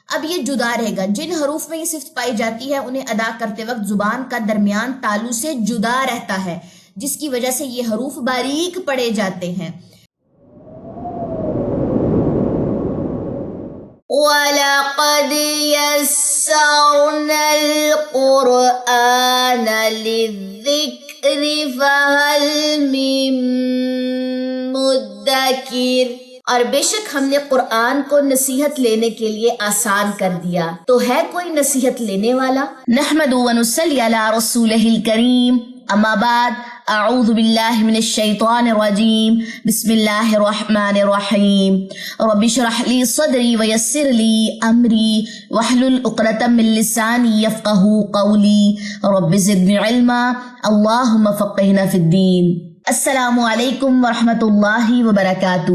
اب یہ جدا رہے گا، جن حروف میں یہ صفت پائی جاتی ہے انہیں ادا کرتے وقت زبان کا درمیان تالو سے جدا رہتا ہے، جس کی وجہ سے یہ حروف باریک پڑے جاتے ہیں۔ وَلَقَدْ يَسَّرْنَا الْقُرْآنَ لِلذِّكْرِ فَهَلْ مِن مُدَّكِرٍ، اور بے شک ہم نے قرآن کو نصیحت لینے کے لیے آسان کر دیا، تو ہے کوئی نصیحت لینے والا؟ نحمد و نصلی علی رسولہ الکریم، اما بعد، اعوذ باللہ من الشیطان الرجیم، بسم اللہ الرحمن الرحیم، رب اشرح لی صدری ویسر لی امری واحلل عقدۃ من لسانی یفقہوا قولی، رب زدنی علما، اللہم فقہنا فی الدین۔ السلام علیکم ورحمۃ اللہ وبرکاتہ۔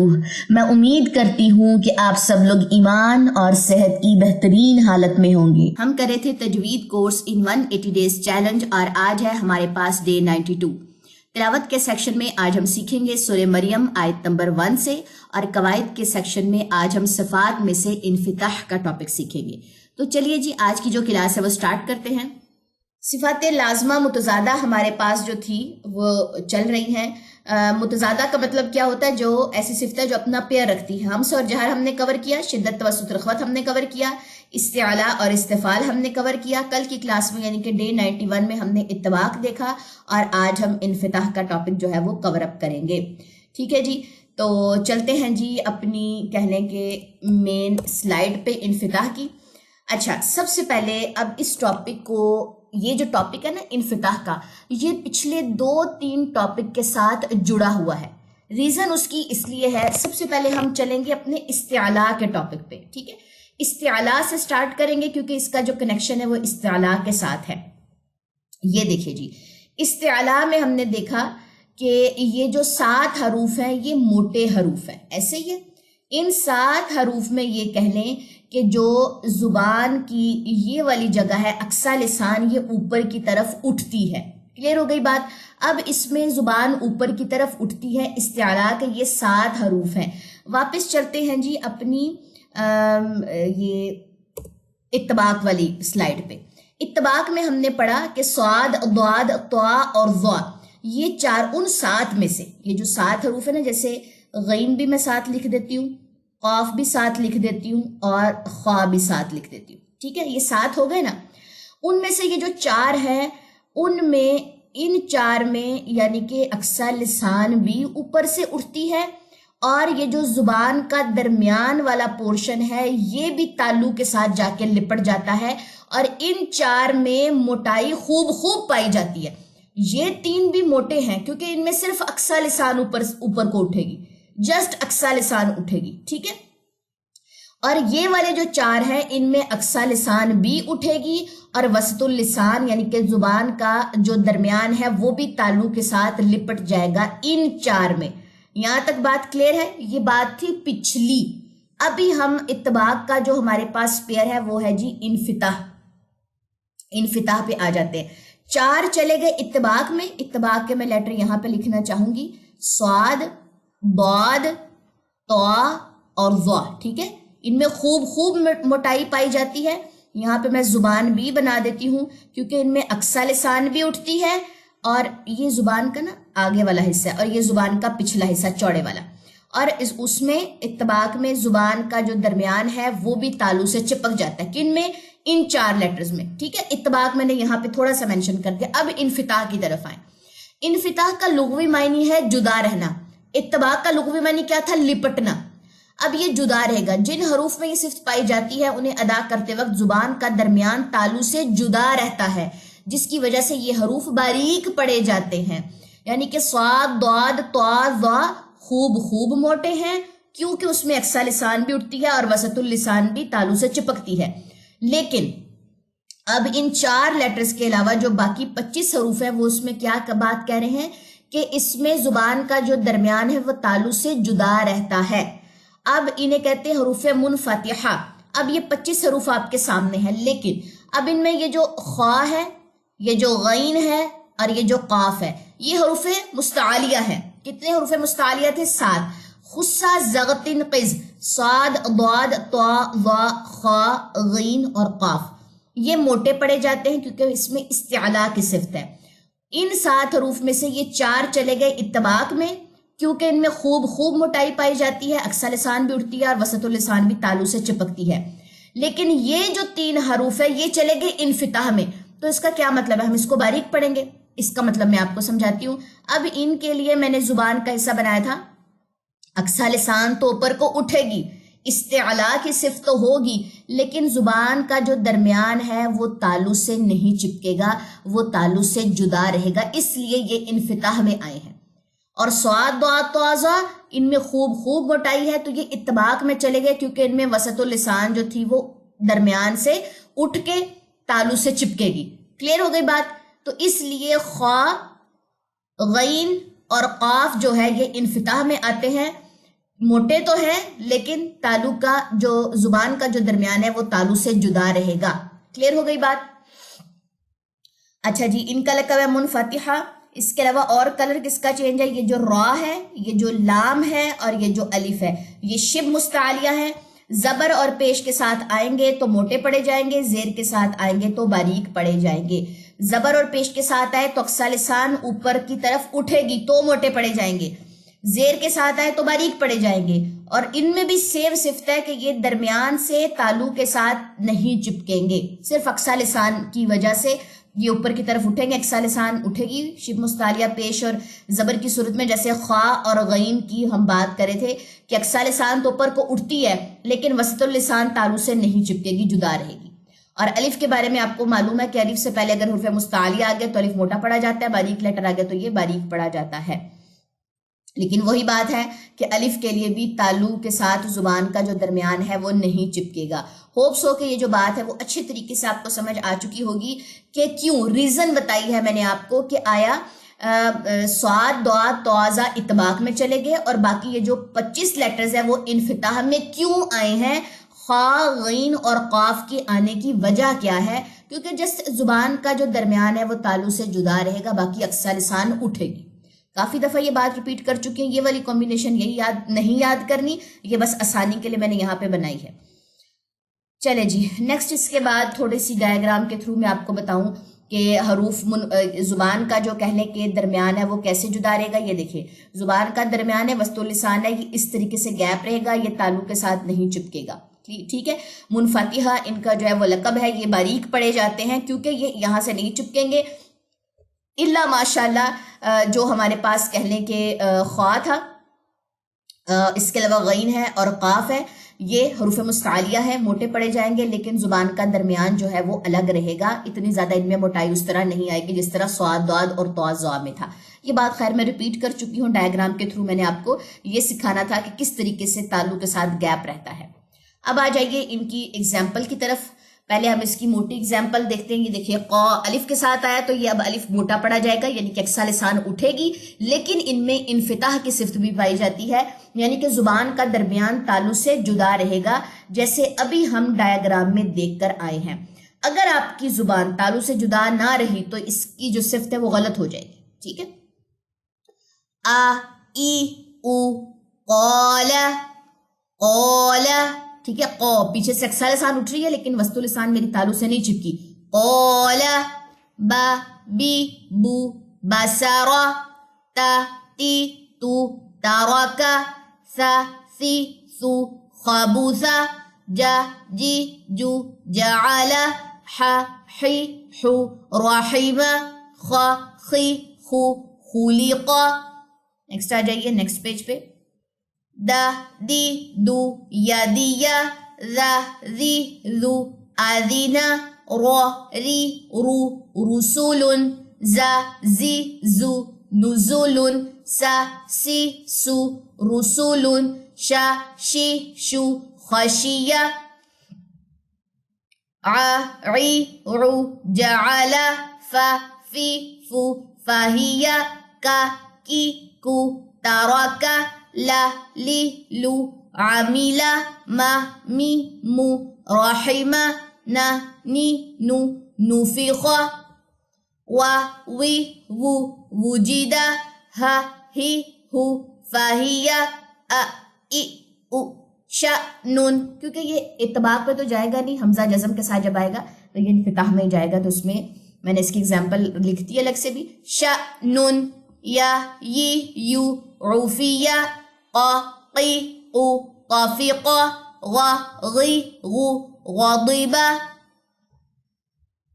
میں امید کرتی ہوں کہ آپ سب لوگ ایمان اور صحت کی بہترین حالت میں ہوں گے۔ ہم کر رہے تھے تجوید کورس ان 180 ڈیز چیلنج، اور آج ہے ہمارے پاس ڈے 92۔ تلاوت کے سیکشن میں آج ہم سیکھیں گے سورہ مریم آیت نمبر 1 سے، اور قواعد کے سیکشن میں آج ہم صفات میں سے انفتاح کا ٹاپک سیکھیں گے۔ تو چلیے جی، آج کی جو کلاس ہے وہ سٹارٹ کرتے ہیں۔ صفات لازمہ متضادہ ہمارے پاس جو تھی وہ چل رہی ہیں۔ متضادہ کا مطلب کیا ہوتا ہے؟ جو ایسی صفت ہے جو اپنا پیئر رکھتی ہے۔ ہمس اور جہر ہم نے کور کیا، شدت توسط رخوت ہم نے کور کیا، استعلاء اور استفعال ہم نے کور کیا۔ کل کی کلاس میں یعنی کہ ڈے 91 میں ہم نے اتباق دیکھا، اور آج ہم انفتاح کا ٹاپک جو ہے وہ کور اپ کریں گے۔ ٹھیک ہے جی، تو چلتے ہیں جی اپنی کہنے کے مین سلائیڈ پہ انفتاح کی۔ اچھا، سب سے پہلے اب اس ٹاپک کو، یہ جو ٹاپک ہے نا انفتاح کا، یہ پچھلے 2-3 ٹاپک کے ساتھ جڑا ہوا ہے۔ ریزن اس کی اس لیے ہے، سب سے پہلے ہم چلیں گے اپنے استعلاء کے ٹاپک پہ۔ ٹھیک ہے، استعلاء سے سٹارٹ کریں گے کیونکہ اس کا جو کنیکشن ہے وہ استعلاء کے ساتھ ہے۔ یہ دیکھیے جی، استعلاء میں ہم نے دیکھا کہ یہ جو 7 حروف ہیں یہ موٹے حروف ہیں، ایسے ہی ہے۔ ان 7 حروف میں یہ کہہ لیں کہ جو زبان کی یہ والی جگہ ہے اقصی لسان، یہ اوپر کی طرف اٹھتی ہے۔ کلیئر ہو گئی بات؟ اب اس میں زبان اوپر کی طرف اٹھتی ہے، استعلاء کے یہ 7 حروف ہیں۔ واپس چلتے ہیں جی اپنی یہ اتباق والی سلائیڈ پہ۔ اتباق میں ہم نے پڑھا کہ صاد، ضاد، طا اور ظا، یہ 4 ان 7 میں سے، یہ جو 7 حروف ہیں نا، جیسے غین بھی میں ساتھ لکھ دیتی ہوں، قاف بھی ساتھ لکھ دیتی ہوں، اور خا بھی ساتھ لکھ دیتی ہوں۔ ٹھیک ہے، یہ 7 ہو گئے نا۔ ان میں سے یہ جو 4 ہیں، ان 4 میں یعنی کہ اقصی لسان بھی اوپر سے اٹھتی ہے، اور یہ جو زبان کا درمیان والا پورشن ہے یہ بھی تالو کے ساتھ جا کے لپٹ جاتا ہے، اور ان 4 میں موٹائی خوب پائی جاتی ہے۔ یہ 3 بھی موٹے ہیں کیونکہ ان میں صرف اقصی لسان اوپر کو اٹھے گی، جسٹ اقصی لسان اٹھے گی۔ ٹھیک ہے، اور یہ والے جو 4 ہیں ان میں اقصی لسان بھی اٹھے گی، اور وسط اللسان یعنی کہ زبان کا جو درمیان ہے وہ بھی تالو کے ساتھ لپٹ جائے گا ان 4 میں۔ یہاں تک بات کلیئر ہے؟ یہ بات تھی پچھلی۔ ابھی ہم اتباق کا جو ہمارے پاس پیئر ہے وہ ہے جی انفتاح۔ انفتاح پہ آ جاتے ہیں۔ 4 چلے گئے اتباق میں۔ اتباق کے میں لیٹر یہاں پہ لکھنا چاہوں گی، صاد، ضاد، طا اور ظا۔ ٹھیک ہے، ان میں خوب موٹائی پائی جاتی ہے۔ یہاں پہ میں زبان بھی بنا دیتی ہوں کیونکہ ان میں اقصی لسان بھی اٹھتی ہے، اور یہ زبان کا نا آگے والا حصہ ہے، اور یہ زبان کا پچھلا حصہ چوڑے والا، اور اس میں اتباق میں زبان کا جو درمیان ہے وہ بھی تالو سے چپک جاتا ہے۔ کن میں؟ ان 4 لیٹرز میں۔ ٹھیک ہے، اتباق میں نے یہاں پہ تھوڑا سا مینشن کر دیا۔ اب انفتاح کی طرف آئیں۔ انفتاح کا لغوی معنی ہے جدا رہنا، اتباق کا لغوی معنی کیا تھا؟ لپٹنا۔ اب یہ جدا رہے گا، جن حروف میں یہ صفت پائی جاتی ہے انہیں ادا کرتے وقت زبان کا درمیان تالو سے جدا رہتا ہے، جس کی وجہ سے یہ حروف باریک پڑے جاتے ہیں۔ یعنی کہ صاد، ضاد، طا، ظا خوب موٹے ہیں کیونکہ اس میں اقصی لسان بھی اٹھتی ہے اور وسط اللسان بھی تالو سے چپکتی ہے۔ لیکن اب ان 4 لیٹرز کے علاوہ جو باقی 25 حروف ہیں وہ اس میں کیا بات کہہ رہے ہیں کہ اس میں زبان کا جو درمیان ہے وہ تالو سے جدا رہتا ہے۔ اب انہیں کہتے ہیں حروف منفتحہ۔ اب یہ 25 حروف آپ کے سامنے ہیں، لیکن اب ان میں یہ جو خا ہے، یہ جو غین ہے، اور یہ جو قاف ہے، یہ حروف مستعلیہ ہیں۔ کتنے حروف مستعلیہ تھے؟ 7۔ خصہ، زغتن، قز، صاد، ضاد، طا، ظا، خا، غین اور قاف یہ موٹے پڑے جاتے ہیں کیونکہ اس میں استعلاء کی صفت ہے۔ ان 7 حروف میں سے یہ 4 چلے گئے اتباق میں کیونکہ ان میں خوب موٹائی پائی جاتی ہے، اقصی لسان بھی اٹھتی ہے اور وسط اللسان بھی تالو سے چپکتی ہے۔ لیکن یہ جو 3 حروف ہے یہ چلے گئے انفتاح میں، تو اس کا کیا مطلب ہے؟ ہم اس کو باریک پڑھیں گے۔ اس کا مطلب میں آپ کو سمجھاتی ہوں۔ اب ان کے لیے میں نے زبان کا حصہ بنایا تھا، اقصی لسان تو اوپر کو اٹھے گی، استعلاء کی صفت تو ہوگی، لیکن زبان کا جو درمیان ہے وہ تالو سے نہیں چپکے گا، وہ تالو سے جدا رہے گا، اس لیے یہ انفتاح میں آئے ہیں۔ اور صاد، ضاد، طا، ظا ان میں خوب موٹائی ہے تو یہ اتباق میں چلے گئے کیونکہ ان میں وسط اللسان جو تھی وہ درمیان سے اٹھ کے تالو سے چپکے گی۔ کلیئر ہو گئی بات؟ تو اس لیے خا، غین اور قاف جو ہے یہ انفتاح میں آتے ہیں، موٹے تو ہیں لیکن تالو کا جو زبان کا جو درمیان ہے وہ تالو سے جدا رہے گا۔ کلیئر ہو گئی بات؟ اچھا جی، ان کا لقب ہے منفتحہ۔ اس کے علاوہ اور کلر کس کا چینج ہے؟ یہ جو را ہے، یہ جو لام ہے اور یہ جو الف ہے یہ شب مستعلیہ ہے۔ زبر اور پیش کے ساتھ آئیں گے تو موٹے پڑے جائیں گے، زیر کے ساتھ آئیں گے تو باریک پڑے جائیں گے۔ زبر اور پیش کے ساتھ آئے تو اقصی لسان اوپر کی طرف اٹھے گی تو موٹے پڑے جائیں گے، زیر کے ساتھ آئے تو باریک پڑے جائیں گے۔ اور ان میں بھی سیم صفت ہے کہ یہ درمیان سے تالو کے ساتھ نہیں چپکیں گے، صرف اقصی لسان کی وجہ سے یہ اوپر کی طرف اٹھیں گے، اقصی لسان اٹھے گی۔ شبہ مستعلیہ پیش اور زبر کی صورت میں جیسے خا اور غین کی ہم بات کرے تھے کہ اقصی لسان تو اوپر کو اٹھتی ہے لیکن وسط اللسان تالو سے نہیں چپکے گی، جدا رہے گی۔ اور الف کے بارے میں آپ کو معلوم ہے کہ الف سے پہلے اگر حرف مستعلیہ آ گئے تو الف موٹا پڑا جاتا ہے، باریک لیٹر آ گئے تو یہ باریک پڑا جاتا ہے۔ لیکن وہی بات ہے کہ الف کے لیے بھی تالو کے ساتھ زبان کا جو درمیان ہے وہ نہیں چپکے گا۔ ہوپس ہو کہ یہ جو بات ہے وہ اچھے طریقے سے آپ کو سمجھ آ چکی ہوگی کہ کیوں، ریزن بتائی ہے میں نے آپ کو کہ آیا صاد، ضاد، طا، ظا اتباق میں چلے گئے اور باقی یہ جو 25 لیٹرز ہیں وہ انفتاح میں کیوں آئے ہیں، خا، غین اور قاف کی آنے کی وجہ کیا ہے؟ کیونکہ جس زبان کا جو درمیان ہے وہ تالو سے جدا رہے گا، باقی اقصی لسان اٹھے گی۔ کافی دفعہ یہ بات ریپیٹ کر چکی ہیں، یہ والی کمبینیشن یہی نہیں یاد کرنی، یہ بس آسانی کے لیے میں نے یہاں پہ بنائی ہے۔ چلے جی نیکسٹ، اس کے بعد تھوڑی سی ڈائیگرام کے تھرو میں آپ کو بتاؤں کہ حروف زبان کا جو کہنے کے درمیان ہے وہ کیسے جدا رہے گا۔ یہ دیکھیں، زبان کا درمیان ہے، وسط اللسان ہے، یہ اس طریقے سے گیپ رہے گا، یہ تالو کے ساتھ نہیں چپکے گا، ٹھیک ہے۔ منفتحہ ان کا جو ہے وہ لقب ہے، یہ باریک پڑے جاتے ہیں کیونکہ یہ یہاں سے نہیں چپکیں گے، اللہ ماشاءاللہ جو ہمارے پاس کہنے کے خواہ تھا، اس کے علاوہ غین ہے اور قاف ہے، یہ حروف مستعلیہ ہے، موٹے پڑے جائیں گے لیکن زبان کا درمیان جو ہے وہ الگ رہے گا، اتنی زیادہ ان میں موٹائی اس طرح نہیں آئے گی جس طرح صاد، ضاد اور طا، ظا میں تھا۔ یہ بات خیر میں ریپیٹ کر چکی ہوں، ڈائیگرام کے تھرو میں نے آپ کو یہ سکھانا تھا کہ کس طریقے سے تالو کے ساتھ گیپ رہتا ہے۔ اب آ جائیے ان کی ایگزامپل کی طرف۔ پہلے ہم اس کی موٹی ایگزامپل دیکھتے ہیں۔ یہ دیکھیے، قا الف کے ساتھ آیا تو یہ اب الف موٹا پڑا جائے گا، یعنی کہ اقصی لسان اٹھے گی، لیکن ان میں انفتاح کی صفت بھی پائی جاتی ہے، یعنی کہ زبان کا درمیان تالو سے جدا رہے گا، جیسے ابھی ہم ڈائیگرام میں دیکھ کر آئے ہیں۔ اگر آپ کی زبان تالو سے جدا نہ رہی تو اس کی جو صفت ہے وہ غلط ہو جائے گی، ٹھیک ہے۔ آ، ای، او، قال، قال، ٹھیک ہے۔ قو پیچھے سے اقصی لسان اٹھ رہی ہے لیکن وسط لسان میری تالو سے نہیں چپکی۔ قول، با، بی، بو، بسر، تا، تی، تو، ترک، ث، ثی، ثو، خبث، ج، جی، جو، جعل، ح، حی، حو، رحم، خ، خی، خو، خلق۔ نیکسٹ آ جائیے نیکسٹ پیج پہ۔ دا، دی، دو، یدی، ذا، ذی، ذو، اذن، رو، ری، رو، رسول، ز، زی، زو، نزول، س، سی، سو، رسول، ش، شی، شو، خشی، ع، عی، عو، جعل، ف، فی، فو، فہی، ک، کی، کو، ترک، ل، لی، لو، عامل، م، می، مو، رحم، ن، نی، نو، نفخ، و، وی، وو، وجد، ہ، ہی، ہو، فہی، ا، ای، او، شأنن، کیونکہ یہ اطباق پہ تو جائے گا نہیں، حمزہ جزم کے ساتھ جب آئے گا تو یہ انفتاح میں جائے گا، تو اس میں میں نے اس کی اگزامپل لکھ دی الگ سے بھی. شأنن یا یو عوفیہ قا قی قو قافی قا غا غی غو غاضبہ.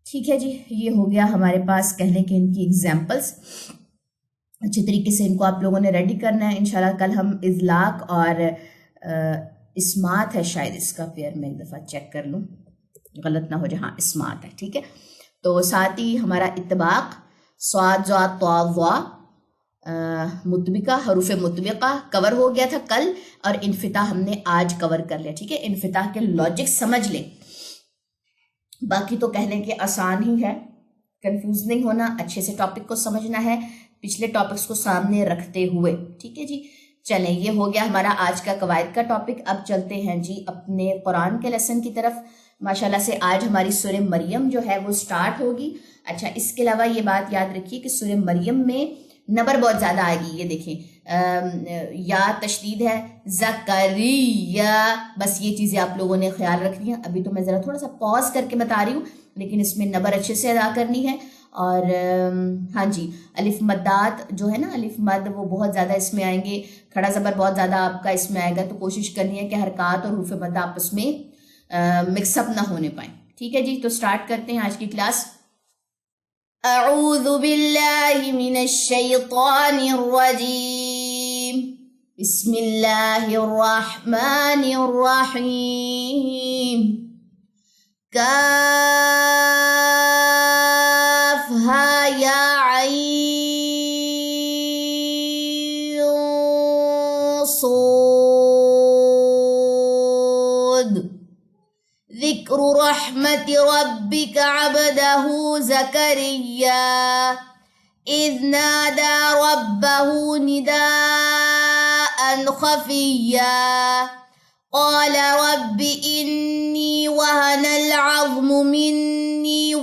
ٹھیک ہے جی، یہ ہو گیا ہمارے پاس کہنے کے ان کی ایگزامپلس. اچھے طریقے سے ان کو آپ لوگوں نے ریڈی کرنا ہے. انشاءاللہ کل ہم اذلاق اور اسمات ہے شاید اس کا، پھر میں ایک دفعہ چیک کر لوں غلط نہ ہو جہاں اسمات ہے. ٹھیک ہے، تو ساتھ ہی ہمارا اطباق صاد ضاد طا ظا مطبقہ حروف مطبقہ کور ہو گیا تھا کل، اور انفتاح ہم نے آج کور کر لیا. ٹھیک ہے، انفتاح کے لاجک سمجھ لیں، باقی تو کہنے کے آسان ہی ہے. کنفیوز نہیں ہونا، اچھے سے ٹاپک کو سمجھنا ہے پچھلے ٹاپکس کو سامنے رکھتے ہوئے. ٹھیک ہے جی، چلیں یہ ہو گیا ہمارا آج کا قواعد کا ٹاپک. اب چلتے ہیں جی اپنے قرآن کے لیسن کی طرف. ماشاءاللہ سے آج ہماری سورہ مریم جو ہے وہ سٹارٹ ہوگی. اچھا، اس کے علاوہ یہ بات یاد رکھیے کہ سورہ مریم میں نمبر بہت زیادہ آئے گی. یہ دیکھیں یا تشدید ہے، زکریہ، بس یہ چیزیں آپ لوگوں نے خیال رکھنی ہے. ابھی تو میں ذرا تھوڑا سا پاز کر کے بتا رہی ہوں، لیکن اس میں نمبر اچھے سے ادا کرنی ہے. اور ہاں جی، الف مدات جو ہے نا، الف مد وہ بہت زیادہ اس میں آئیں گے. کھڑا زبر بہت زیادہ آپ کا اس میں آئے گا، تو کوشش کرنی ہے کہ حرکات اور حروف مد آپس میں مکس اپ نہ ہونے پائیں. ٹھیک ہے جی، تو سٹارٹ کرتے ہیں آج کی کلاس. اعوذ باللہ من الشیطان الرجیم، بسم اللہ الرحمن الرحیم. کاف ہا یا عین صاد. ذکر رحمت ربک عبدہ زکریا اذ نادى ربه نداء خفيا قال رب إني وهن العظم مني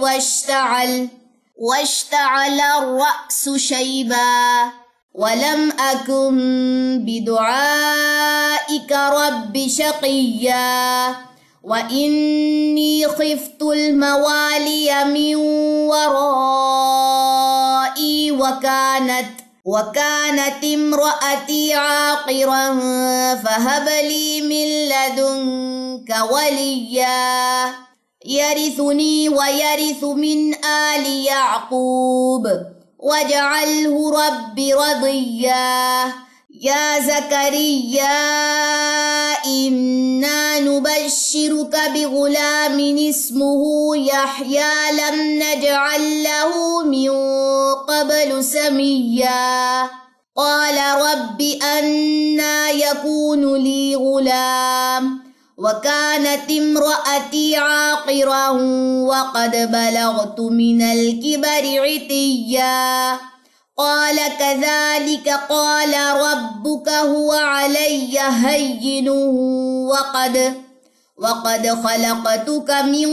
واشتعل الرأس شيبا ولم أكن بدعائك رب شقيا وَإِنِّي خِفْتُ الْمَوَالِيَ مِنْ وَرَائِي وَكَانَتِ امْرَأَتِي عَاقِرًا فَهَبْ لِي مِنْ لَدُنْكَ وَلِيًّا يَرِثُنِي وَيَرِثُ مِنْ آلِ يَعْقُوبَ وَاجْعَلْهُ رَبِّ رَضِيًّا. يا زكريا إنا نبشرك بغلام اسمه يحيى لم نجعل له من قبل سميا قال رب أنى يكون لي غلام وكانت امرأتي عاقرا وقد بلغت من الكبر عتيا قال كذلك قال ربك هو علي هين وقد خلقتك من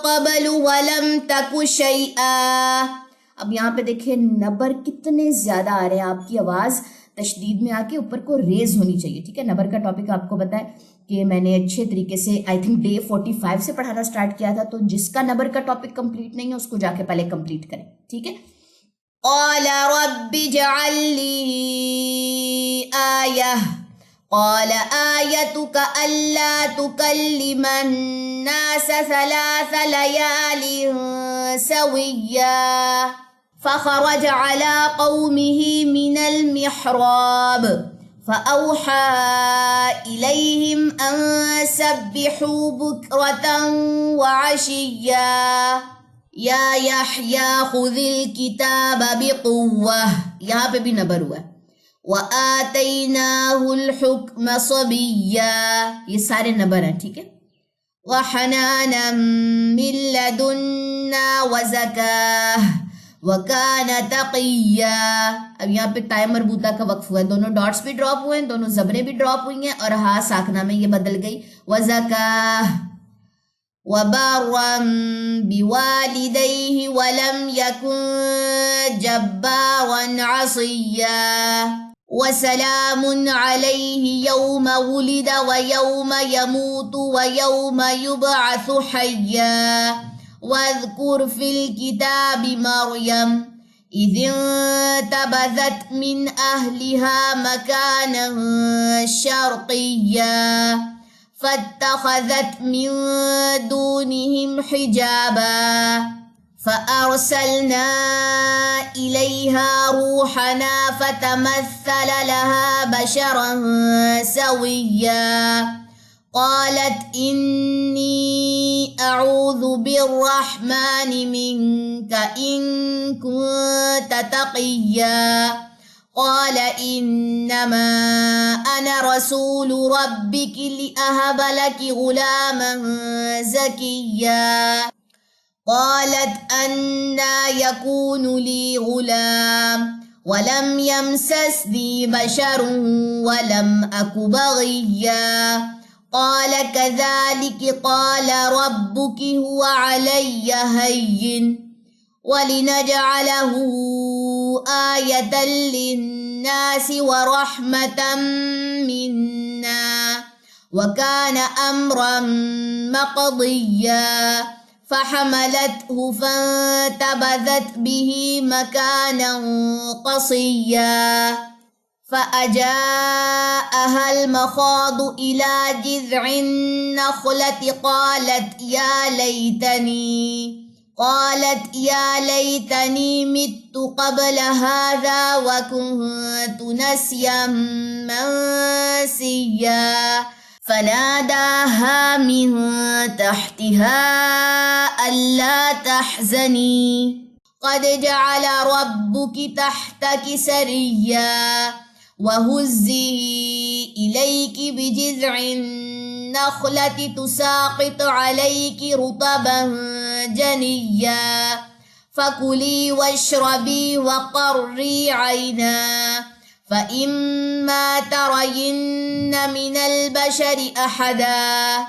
قبل ولم تك شيئا. اب یہاں پہ دیکھیں نبر کتنے زیادہ آ رہے ہیں، آپ کی آواز تشدید میں آ کے اوپر کو ریز ہونی چاہیے. ٹھیک ہے، نبر کا ٹاپک آپ کو بتائے کہ میں نے اچھے طریقے سے آئی تھنک ڈے 45 سے پڑھانا سٹارٹ کیا تھا، تو جس کا نبر کا ٹاپک کمپلیٹ نہیں ہے اس کو جا کے پہلے کمپلیٹ کریں. ٹھیک ہے. قال رب اجعل لي آية قال آيتك ألا تكلم الناس 3 ليال سويا فخرج على قومه من المحراب فأوحى إليهم أن سبحوا بكرة وعشيا یا یحییٰ خذ الکتاب بقوہ، یہاں پہ بھی نبر ہوا ہے. وآتیناہ الحکم صبیا، یہ سارے نبر ہیں. ٹھیک ہے. وحنانا من لدنا وزکاہ وکان تقیا. اب یہاں پہ تائے مربوطہ کا وقف ہوا ہے، دونوں ڈاٹس بھی ڈراپ ہوئے ہیں، دونوں زبریں بھی ڈراپ ہوئی ہیں، اور ہاں ساکنہ میں یہ بدل گئی وزکاہ. وَبَارًا بِوَالِدَيْهِ وَلَمْ يَكُنْ جَبَّارًا عَصِيًّا. وسلام عليه يوم ولد ويوم يموت ويوم يبعث حيا واذكر في الكتاب مريم إذ انتبذت من أهلها مكانا شرقيا فاتخذت من دونهم حجابا فأرسلنا إليها روحنا فتمثل لها بشرا سويا قالت إني أعوذ بالرحمن منك إن كنت تقيا قال إنما أنا رسول ربك لأهب لك غلاما زكيا قالت أنى يكون لي غلام ولم يمسسني بشر ولم أك بغيا قال كذلك قال ربك هو علي هين ولنجعله آية للناس ورحمة منا وكان أمرا مقضيا فحملته فانتبذت به مكانا قصيا فأجاءها المخاض إلى جذع النخلة قالت يا ليتني مت قبل هذا وكنت نسيا منسيا فناداها من تحتها ألا تحزني قد جعل ربك تحتك سريا وهزي إليك بجذع النخلة تساقط عليك رطبا جنيا فكلي واشربي وقري عينا فإما ترين من البشر أحدا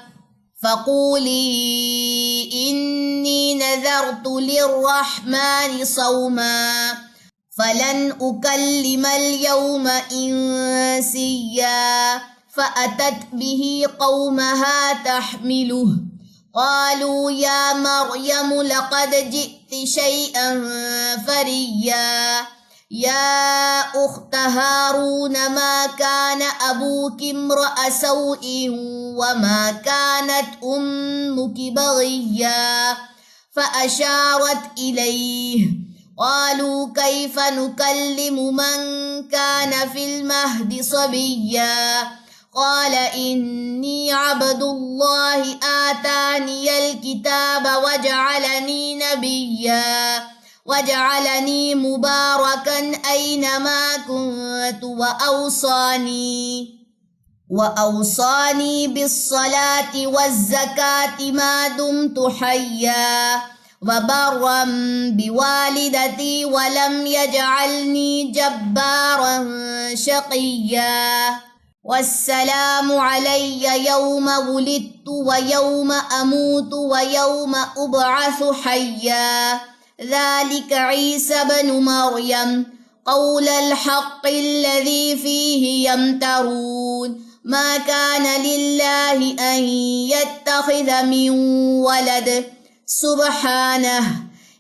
فقولي إني نذرت للرحمن صوما فلن أكلم اليوم إنسيا فأتت به قومها تحمله قالوا يا مريم لقد جئت شيئا فريا يا أخت هارون ما كان أبوك امرأ سوء وما كانت أمك بغيا فأشارت إليه قالوا كيف نكلم من كان في المهد صبيا قال إني عبد الله آتاني الكتاب وجعلني نبيا وجعلني مباركا أينما كنت وأوصاني بالصلاة والزكاة ما دمت حيا وبرا بوالدتي ولم يجعلني جبارا شقيا والسلام علي يوم ولدت ويوم أموت ويوم أبعث حيا ذلك عيسى بن مريم قول الحق الذي فيه يمترون ما كان لله أن يتخذ من ولد سبحانه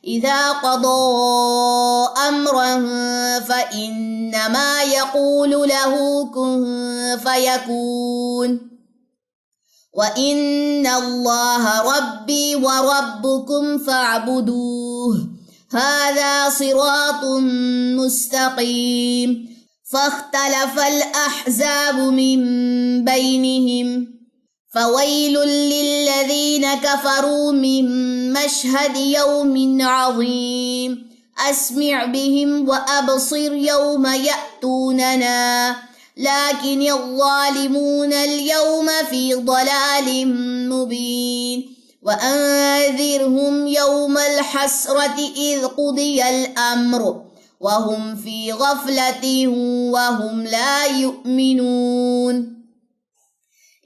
إذا قضى أمرا فإنما يقول له كن فيكون وإن الله ربي وربكم فاعبدوه هذا صراط مستقيم فاختلف الأحزاب من بينهم فويل للذين كفروا من مشهد يوم عظيم أسمع بهم وأبصر يوم يأتوننا لكن الظالمون اليوم في ضلال مبين وأنذرهم يوم الحسرة إذ قضي الأمر وهم في غفلة وهم لا يؤمنون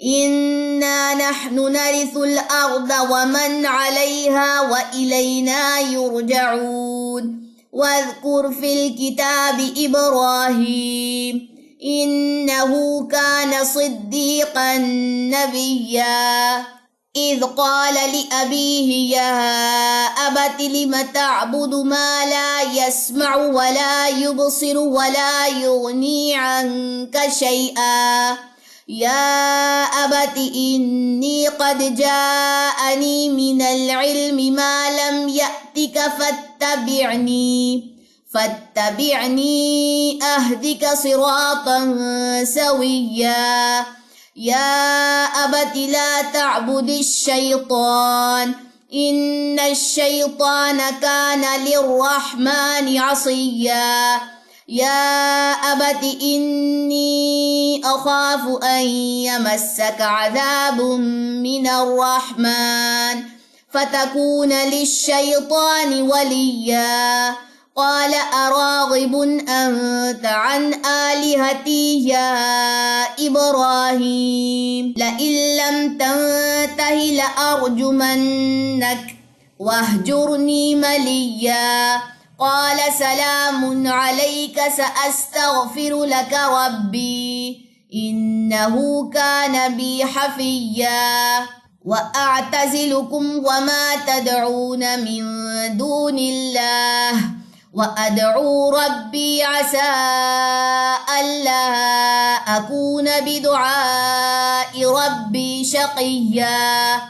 إنا نحن نرث الأرض ومن عليها وإلينا يرجعون واذكر في الكتاب إبراهيم إنه كان صديقا نبيا إذ قال لأبيه يا أبت لم تعبد ما لا يسمع ولا يبصر ولا يغني عنك شيئا يا أبت إني قد جاءني من العلم ما لم يأتك فاتبعني أهدك صراطا سويا يا أبت لا تعبد الشيطان إن الشيطان كان للرحمن عصيا يا أبت إني أخاف أن يمسك عذاب من الرحمن فتكون للشيطان وليا قال أراغب أنت عن آلهتي يا إبراهيم لئن لم تنته لأرجمنك واهجرني مليا قال سلام عليك سأستغفر لك ربي إنه كان بي حفيا وأعتزلكم وما تدعون من دون الله وأدعو ربي عسى ألا أكون بدعاء ربي شقيا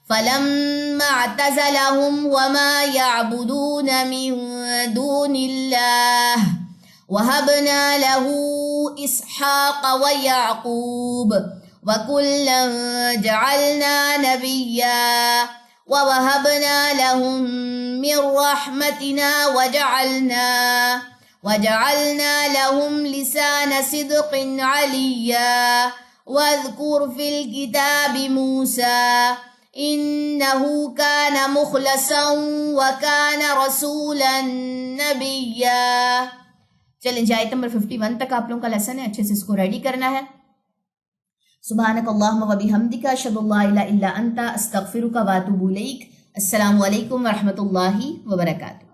فلما اعتزلهم وما يعبدون من دون الله وهبنا له إسحاق ويعقوب وكلا جعلنا نبيا ووهبنا لهم من رحمتنا وجعلنا لهم لسان صدق عليا واذكر في الكتاب موسى إنه كان مخلصا وكان رسولا نبيا. چلیں جی آیت نمبر 51 تک آپ لوگوں کا لیسن ہے، اچھے سے اس کو ریڈی کرنا ہے. سبحانک اللہم و بحمدک اشہد ان لا الہ الا انت استغفرک و اتوب الیک. السلام علیکم ورحمۃ اللہ وبرکاتہ.